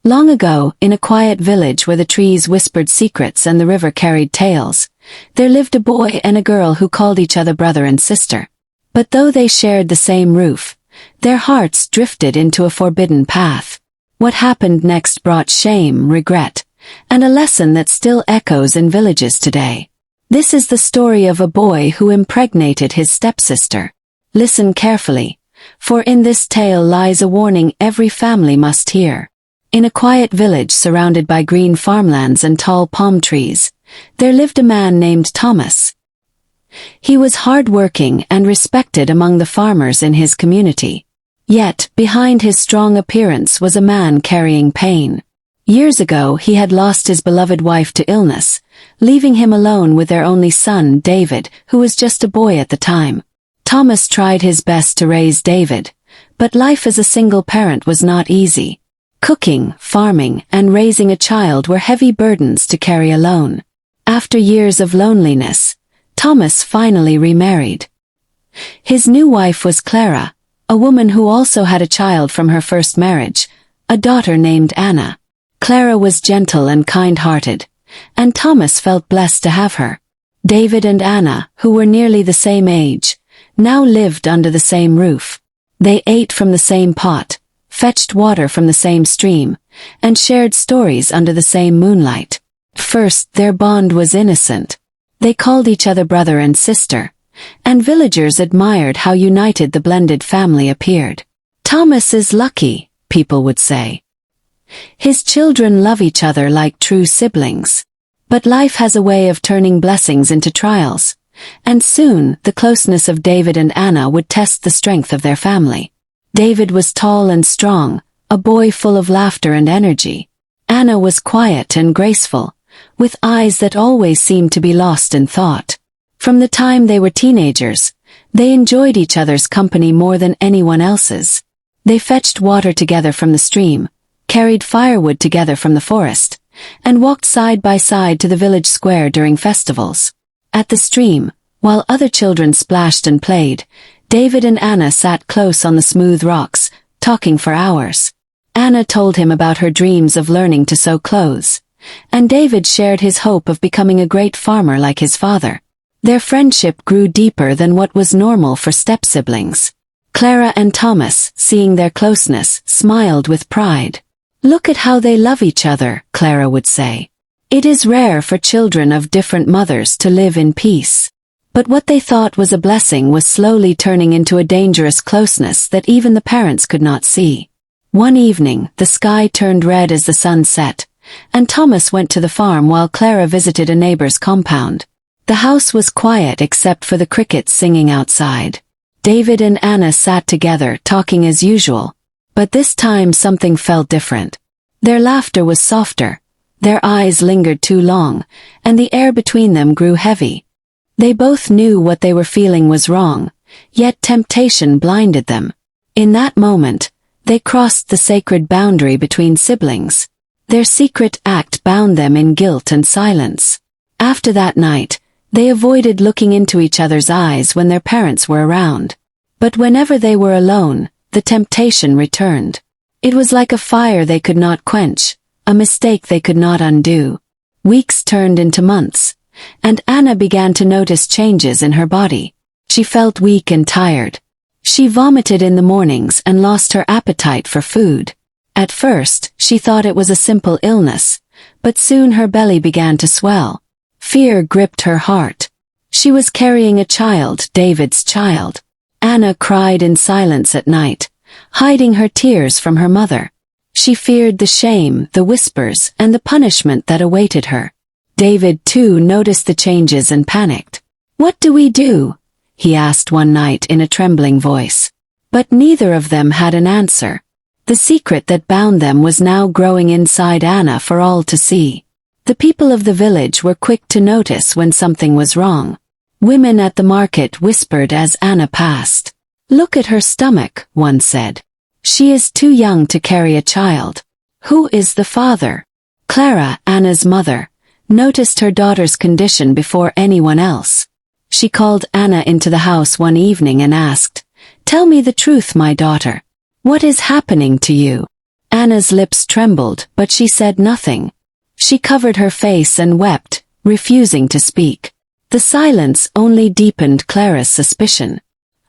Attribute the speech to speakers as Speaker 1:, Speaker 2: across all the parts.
Speaker 1: Long ago, in a quiet village where the trees whispered secrets and the river carried tales, there lived a boy and a girl who called each other brother and sister. But though they shared the same roof, their hearts drifted into a forbidden path. What happened next brought shame, regret, and a lesson that still echoes in villages today. This is the story of a boy who impregnated his stepsister. Listen carefully, for in this tale lies a warning every family must hear. In a quiet village surrounded by green farmlands and tall palm trees, there lived a man named Thomas. He was hard-working and respected among the farmers in his community. Yet, behind his strong appearance was a man carrying pain. Years ago he had lost his beloved wife to illness, leaving him alone with their only son, David, who was just a boy at the time. Thomas tried his best to raise David, but life as a single parent was not easy. Cooking, farming, and raising a child were heavy burdens to carry alone. After years of loneliness, Thomas finally remarried. His new wife was Clara, a woman who also had a child from her first marriage, a daughter named Anna. Clara was gentle and kind-hearted, and Thomas felt blessed to have her. David and Anna, who were nearly the same age, now lived under the same roof. They ate from the same pot, fetched water from the same stream, and shared stories under the same moonlight. First, their bond was innocent. They called each other brother and sister, and villagers admired how united the blended family appeared. Thomas is lucky, people would say. His children love each other like true siblings. But life has a way of turning blessings into trials, and soon the closeness of David and Anna would test the strength of their family. David was tall and strong, a boy full of laughter and energy. Anna was quiet and graceful, with eyes that always seemed to be lost in thought. From the time they were teenagers, they enjoyed each other's company more than anyone else's. They fetched water together from the stream, carried firewood together from the forest, and walked side by side to the village square during festivals. At the stream, while other children splashed and played, David and Anna sat close on the smooth rocks, talking for hours. Anna told him about her dreams of learning to sew clothes, and David shared his hope of becoming a great farmer like his father. Their friendship grew deeper than what was normal for step-siblings. Clara and Thomas, seeing their closeness, smiled with pride. "Look at how they love each other," Clara would say. "It is rare for children of different mothers to live in peace." But what they thought was a blessing was slowly turning into a dangerous closeness that even the parents could not see. One evening, the sky turned red as the sun set, and Thomas went to the farm while Clara visited a neighbor's compound. The house was quiet except for the crickets singing outside. David and Anna sat together, talking as usual, but this time something felt different. Their laughter was softer, their eyes lingered too long, and the air between them grew heavy. They both knew what they were feeling was wrong, yet temptation blinded them. In that moment, they crossed the sacred boundary between siblings. Their secret act bound them in guilt and silence. After that night, they avoided looking into each other's eyes when their parents were around. But whenever they were alone, the temptation returned. It was like a fire they could not quench, a mistake they could not undo. Weeks turned into months, and Anna began to notice changes in her body. She felt weak and tired. She vomited in the mornings and lost her appetite for food. At first, she thought it was a simple illness, but soon her belly began to swell. Fear gripped her heart. She was carrying a child, David's child. Anna cried in silence at night, hiding her tears from her mother. She feared the shame, the whispers, and the punishment that awaited her. David, too, noticed the changes and panicked. "What do we do?" he asked one night in a trembling voice. But neither of them had an answer. The secret that bound them was now growing inside Anna for all to see. The people of the village were quick to notice when something was wrong. Women at the market whispered as Anna passed. "Look at her stomach," one said. "She is too young to carry a child. Who is the father?" Clara, Anna's mother, noticed her daughter's condition before anyone else. She called Anna into the house one evening and asked, "Tell me the truth, my daughter. What is happening to you?" Anna's lips trembled, but she said nothing. She covered her face and wept, refusing to speak. The silence only deepened Clara's suspicion.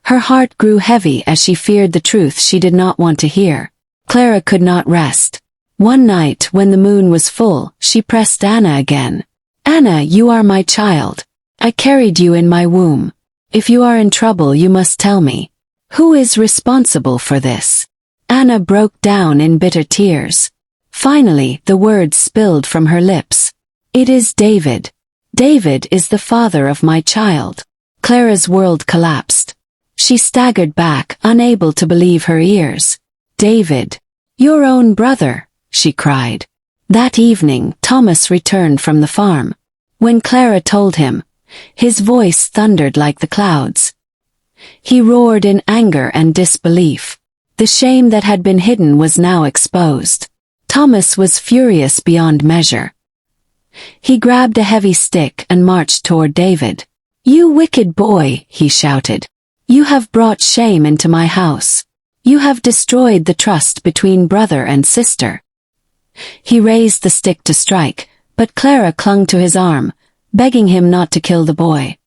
Speaker 1: Her heart grew heavy as she feared the truth she did not want to hear. Clara could not rest. One night, when the moon was full, she pressed Anna again. "Anna, you are my child. I carried you in my womb. If you are in trouble, you must tell me. Who is responsible for this?" Anna broke down in bitter tears. Finally, the words spilled from her lips. "It is David. David is the father of my child." Clara's world collapsed. She staggered back, unable to believe her ears. "David, your own brother," she cried. That evening, Thomas returned from the farm. When Clara told him, his voice thundered like the clouds. He roared in anger and disbelief. The shame that had been hidden was now exposed. Thomas was furious beyond measure. He grabbed a heavy stick and marched toward David. "You wicked boy," he shouted. "You have brought shame into my house. You have destroyed the trust between brother and sister." He raised the stick to strike, but Clara clung to his arm, begging him not to kill the boy.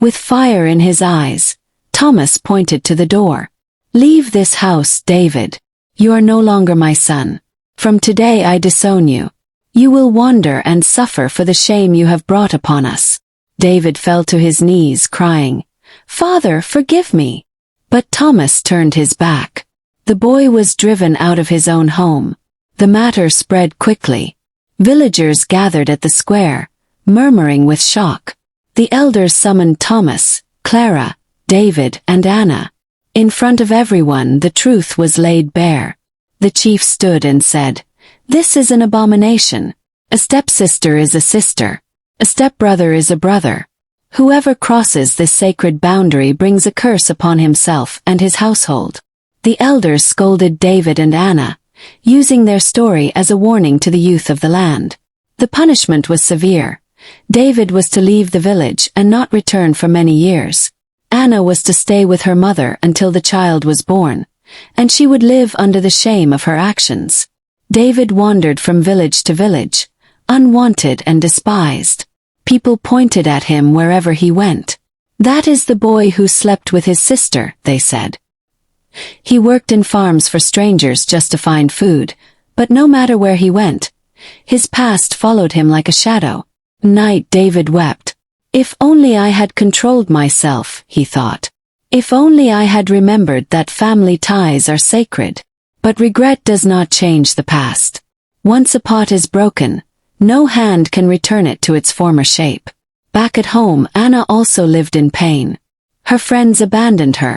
Speaker 1: With fire in his eyes, Thomas pointed to the door. "Leave this house, David. You are no longer my son. From today I disown you. You will wander and suffer for the shame you have brought upon us." David fell to his knees, crying, "Father, forgive me." But Thomas turned his back. The boy was driven out of his own home. The matter spread quickly. Villagers gathered at the square, murmuring with shock. The elders summoned Thomas, Clara, David, and Anna. In front of everyone, the truth was laid bare. The chief stood and said, "This is an abomination. A stepsister is a sister. A stepbrother is a brother. Whoever crosses this sacred boundary brings a curse upon himself and his household." The elders scolded David and Anna, using their story as a warning to the youth of the land. The punishment was severe. David was to leave the village and not return for many years. Anna was to stay with her mother until the child was born, and she would live under the shame of her actions. David wandered from village to village, unwanted and despised. People pointed at him wherever he went. "That is the boy who slept with his sister," they said. He worked in farms for strangers just to find food, but no matter where he went, his past followed him like a shadow. Night David wept. "If only I had controlled myself," he thought. "If only I had remembered that family ties are sacred." But regret does not change the past. Once a pot is broken, no hand can return it to its former shape. Back at home, Anna also lived in pain. Her friends abandoned her,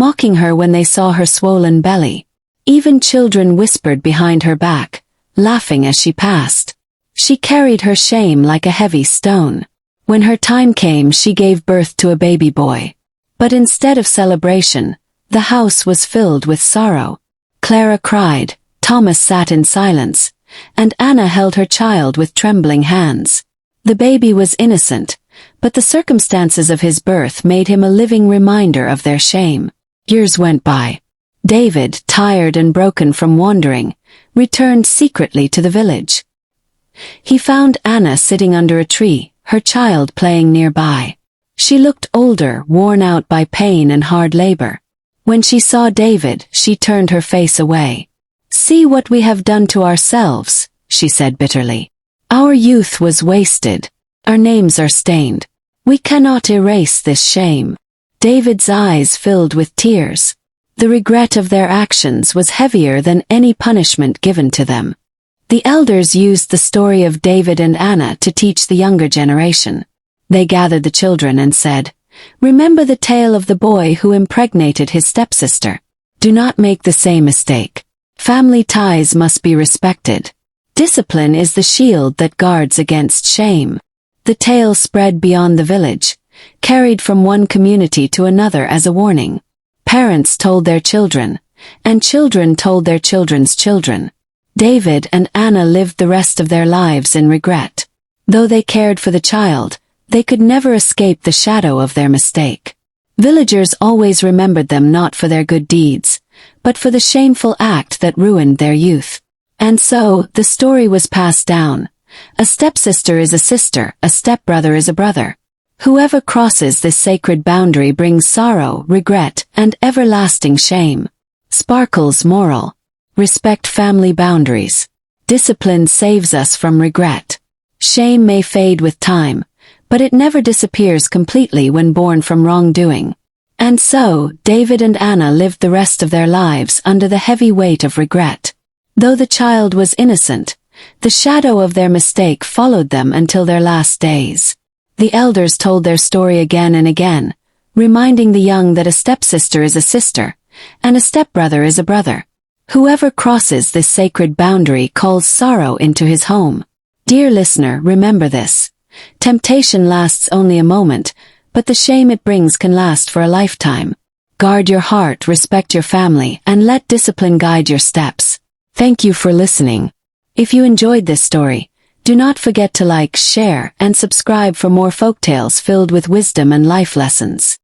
Speaker 1: mocking her when they saw her swollen belly. Even children whispered behind her back, laughing as she passed. She carried her shame like a heavy stone. When her time came, she gave birth to a baby boy. But instead of celebration, the house was filled with sorrow. Clara cried, Thomas sat in silence, and Anna held her child with trembling hands. The baby was innocent, but the circumstances of his birth made him a living reminder of their shame. Years went by. David, tired and broken from wandering, returned secretly to the village. He found Anna sitting under a tree, her child playing nearby. She looked older, worn out by pain and hard labor. When she saw David, she turned her face away. "See what we have done to ourselves," she said bitterly. "Our youth was wasted. Our names are stained. We cannot erase this shame." David's eyes filled with tears. The regret of their actions was heavier than any punishment given to them. The elders used the story of David and Anna to teach the younger generation. They gathered the children and said, "Remember the tale of the boy who impregnated his stepsister. Do not make the same mistake. Family ties must be respected. Discipline is the shield that guards against shame." The tale spread beyond the village, carried from one community to another as a warning. Parents told their children, and children told their children's children. David and Anna lived the rest of their lives in regret. Though they cared for the child, they could never escape the shadow of their mistake. Villagers always remembered them not for their good deeds, but for the shameful act that ruined their youth. And so, the story was passed down. A stepsister is a sister, a stepbrother is a brother. Whoever crosses this sacred boundary brings sorrow, regret, and everlasting shame. Sparkle's moral. Respect family boundaries. Discipline saves us from regret. Shame may fade with time, but it never disappears completely when born from wrongdoing. And so, David and Anna lived the rest of their lives under the heavy weight of regret. Though the child was innocent, the shadow of their mistake followed them until their last days. The elders told their story again and again, reminding the young that a stepsister is a sister, and a stepbrother is a brother. Whoever crosses this sacred boundary calls sorrow into his home. Dear listener, remember this. Temptation lasts only a moment, but the shame it brings can last for a lifetime. Guard your heart, respect your family, and let discipline guide your steps. Thank you for listening. If you enjoyed this story, do not forget to like, share, and subscribe for more folktales filled with wisdom and life lessons.